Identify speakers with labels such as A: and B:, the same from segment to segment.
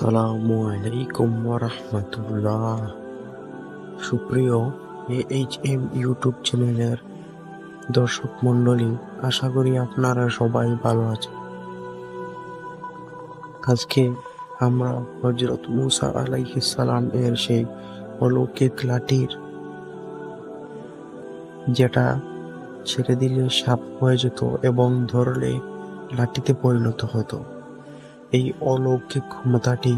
A: আসসালামু আলাইকুম ওয়া রাহমাতুল্লাহ। সুপ্রিয় AHM ইউটিউব চ্যানেলের দর্শক মণ্ডলী, আশা করি আপনারা সবাই ভালো আছেন। আজকে আমরা হযরত মুসা আলাইহিস সালাম এর সেই অলৌকিক লাঠির, যেটা ছেড়ে দিলে সাপ হয়ে যেত এবং ধরলে লাঠিতে পরিণত হতো, এই অলৌকিক ক্ষমতাটি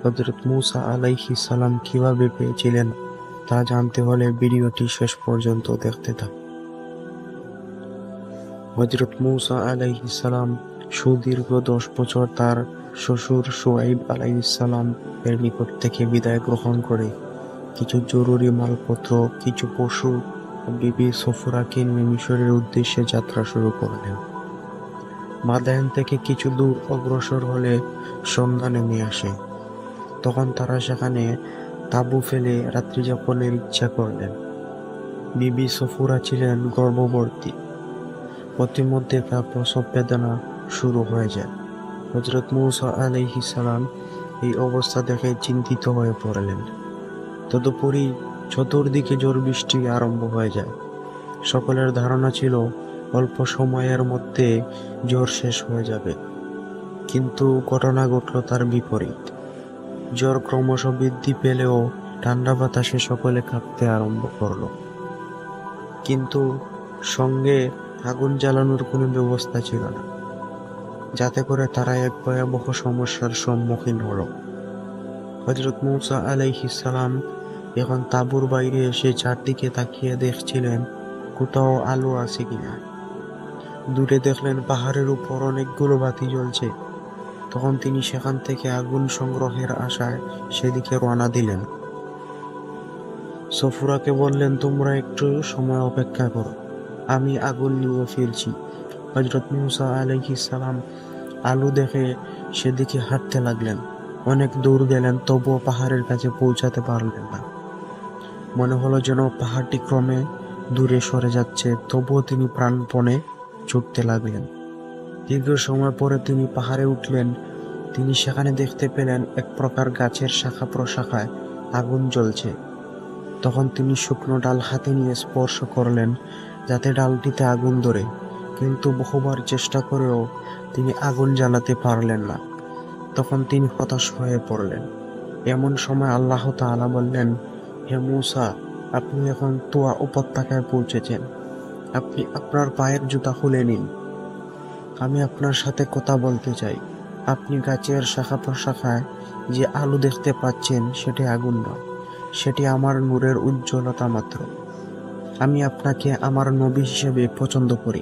A: হযরত মুসা আলাইহিস সালাম কিভাবে পেয়েছিলেন তা জানতে হলে ভিডিওটি শেষ পর্যন্ত দেখতে থাকুন। হযরত মুসা আলাইহিস সালাম সুদীর্ঘ 10 বছর তার শ্বশুর শুআইব আলাইহিস সালাম এর নিকট থেকে বিদায় গ্রহণ করে কিছু জরুরি মালপত্র, কিছু পশু ও বিবি সফুরাকে নিয়ে মিশরের উদ্দেশ্যে যাত্রা শুরু করলেন। মাদায়েন থেকে কিছু দূর অগ্রসর হলে সন্ধ্যা নেমে আসে। তখন তারা সেখানে তাঁবু ফেলে রাত্রিযাপনের ইচ্ছা করলেন। বিবি সফুরা ছিলেন গর্ভবতী। পথিমধ্যে তার প্রসব বেদনা শুরু হয়ে যায়। হযরত মুসা আলাইহিস সালাম এই অবস্থা দেখে চিন্তিত হয়ে পড়লেন। তদুপরি চতুর্দিকে ঝড় বৃষ্টি আরম্ভ হয়ে যায়। সকলের ধারণা ছিল অল্প সময়ের মধ্যে ঝড় শেষ হয়ে যাবে, কিন্তু ঘটনা ঘটল তার বিপরীত। ঝড় ক্রমশ বৃদ্ধি পেলেও ঠান্ডা বাতাসে সকলে কাঁপতে আরম্ভ করল, কিন্তু সঙ্গে আগুন জ্বালানোর কোনো ব্যবস্থা ছিল না, যাতে করে তারা এক ভয়াবহ সমস্যার সম্মুখীন হল। হযরত মুসা আলাইহিস সালাম এখন তাঁবুর বাইরে এসে চারদিকে তাকিয়ে দেখছিলেন কোথাও আলো আছে কিনা। দূরে দেখলেন পাহাড়ের উপর অনেকগুলো বাতি জ্বলছে। তখন তিনি সেখান থেকে আগুন সংগ্রহের আশায় সেদিকে রওনা দিলেন। সফুরাকে বললেন, তোমরা একটু সময় অপেক্ষা করো, আমি আগুন নিয়ে ফিরছি। হযরত মুসা আলাইহিস সালাম আলো দেখে সেদিকে হাঁটতে লাগলেন। অনেক দূর গেলেন, তবুও পাহাড়ের কাছে পৌঁছাতে পারলেন না। মনে হলো যেন পাহাড়টি ক্রমে দূরে সরে যাচ্ছে, তবুও তিনি প্রাণপণে ছুটতে লাগলেন। দীর্ঘ সময় পরে তিনি পাহাড়ে উঠলেন। তিনি সেখানে দেখতে পেলেন এক প্রকার গাছের শাখা প্রশাখায় আগুন জ্বলছে। তখন তিনি শুকনো ডাল হাতে নিয়ে স্পর্শ করলেন যাতে ডালটিতে আগুন ধরে, কিন্তু বহুবার চেষ্টা করেও তিনি আগুন জ্বালাতে পারলেন না। তখন তিনি হতাশ হয়ে পড়লেন। এমন সময় আল্লাহ তাআলা বললেন, হে মুসা, আপনি এখন তুয়া উপত্যকায় পৌঁছেছেন। আপনি আপনার পায়ের জুতা খুলে নিন। আমি আপনার সাথে কথা বলতে চাই। আপনি গাছের শাখা প্রশাখায় যে আলো দেখতে পাচ্ছেন সেটি আগুন নয়, সেটি আমার নূরের উজ্জ্বলতা মাত্র। আমি আপনাকে আমার নবী হিসেবে পছন্দ করি।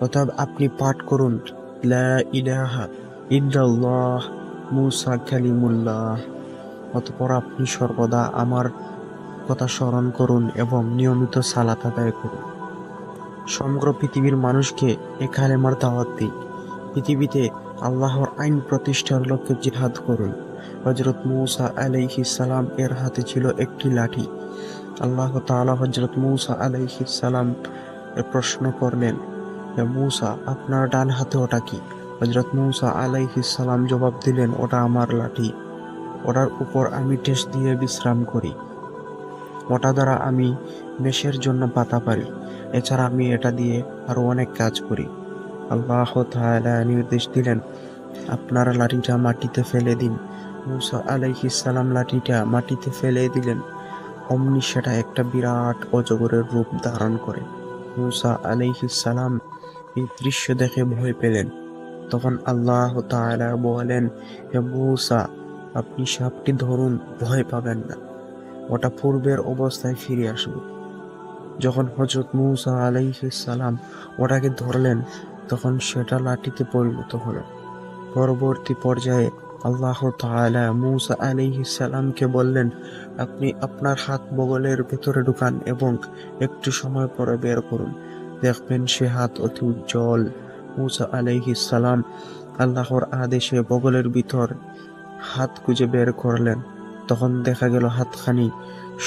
A: অতএব আপনি পাঠ করুন, লা ইলাহা ইল্লাল্লাহ মুসা কালিমুল্লাহ। অতঃপর আপনি সর্বদা আমার কথা স্মরণ করুন এবং নিয়মিত সালাত আদায় করুন। সমগ্র পৃথিবীর মানুষকে এ কালেমার দাওয়াত দিন। পৃথিবীতে আল্লাহর আইন প্রতিষ্ঠার লক্ষ্যে জিহাদ করুন। হযরত মুসা আলাইহিস সালাম এর হাতে ছিল একটি লাঠি। আল্লাহ তাআলা হযরত মুসা আলাইহিস সালাম এর প্রশ্ন করলেন, হে মুসা, আপনার ডান হাতে ওটা কি? হযরত মুসা আলাইহিস সালাম জবাব দিলেন, ওটা আমার লাঠি। ওটার উপর আমি ঠেস দিয়ে বিশ্রাম করি। ওটা দ্বারা আমি মেষের জন্য পাতা পারি। এছাড়া আমি এটা দিয়ে আরো অনেক কাজ করি। আল্লাহ তাআলা নির্দেশ দিলেন, আপনার লাঠিটা মাটিতে ফেলে দিন। মুসা আলাইহিস সালাম লাঠিটা মাটিতে ফেলে দিলেন। অমনি সেটা একটা বিরাট অজগরের রূপ ধারণ করে। মুসা আলাইহিস সালাম এই দৃশ্য দেখে ভয় পেলেন। তখন আল্লাহ তাআলা বলেন, হে মুসা, আপনি সাপটি ধরুন, ভয় পাবেন না, ওটা পূর্বের অবস্থায় ফিরে আসবে। যখন হযরত মুসা আলাইহিস সালাম ওটাকে ধরলেন, তখন সেটা লাঠিতে পরিণত হলো। পরবর্তী পর্যায়ে আল্লাহ তাআলা মুসা আলাইহিস সালামকে বললেন, আপনি আপনার হাত বগলের ভেতরে ঢুকান এবং একটু সময় পরে বের করুন, দেখবেন সে হাত অতি উজ্জ্বল। মুসা আলাইহিস সালাম আল্লাহর আদেশে বগলের ভিতর হাত খুঁজে বের করলেন। তখন দেখা গেল হাতখানি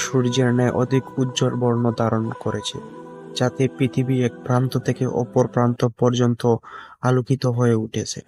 A: সূর্যের ন্যায় অধিক উজ্জ্বল বর্ণ ধারণ করেছে, যাতে পৃথিবী এক প্রান্ত থেকে অপর প্রান্ত পর্যন্ত আলোকিত হয়ে উঠেছে।